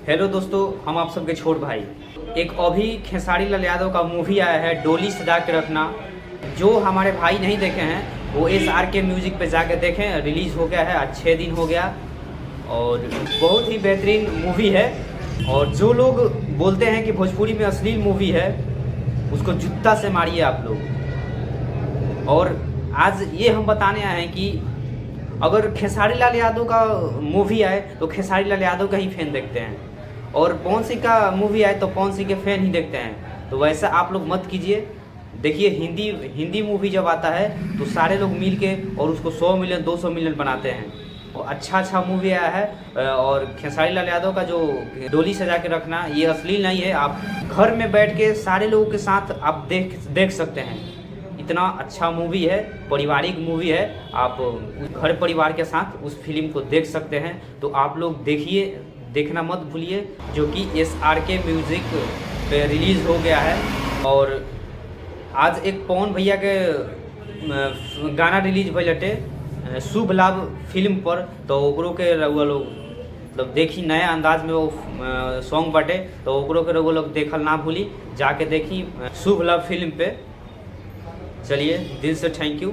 Hello दोस्तों, हम आप सबके छोट भाई। एक अभी खेसारी लाल यादव का मूवी आया है, डोली सजा के रखना। जो हमारे भाई नहीं देखे हैं वो SRK म्यूजिक पे जाके देखें। रिलीज़ हो गया है, आज 6 दिन हो गया और बहुत ही बेहतरीन मूवी है। और जो लोग बोलते हैं कि भोजपुरी में अश्लील मूवी है, उसको जूता से मारिए आप लोग। और आज ये हम बताने आए हैं कि अगर खेसारी लाल यादव का मूवी आए तो खेसारी लाल यादव का ही फैन देखते हैं, और पवन सिंह का मूवी आए तो पवन सिंह के फैन ही देखते हैं। तो वैसा आप लोग मत कीजिए। देखिए, हिंदी मूवी जब आता है तो सारे लोग मिल के और उसको 100 मिलियन 200 मिलियन बनाते हैं। और अच्छा मूवी आया है। और खेसारी लाल यादव का जो डोली सजा के रखना, ये अश्लील नहीं है। आप घर में बैठ के सारे लोगों के साथ आप देख सकते हैं। इतना अच्छा मूवी है, पारिवारिक मूवी है। आप घर परिवार के साथ उस फिल्म को देख सकते हैं। तो आप लोग देखिए, देखना मत भूलिए, जो कि SRK म्यूज़िक पे रिलीज़ हो गया है। और आज एक पवन भैया के गाना रिलीज भइल हटे शुभ लाभ फिल्म पर। तो ओकरो के रउआ लोग मतलब देखी, नया अंदाज में वो सॉन्ग बटे। तो ओकरो के रउआ लोग देखल ना भूली, जाके देखी शुभ लाभ फिल्म पे। चलिए, दिल से थैंक यू।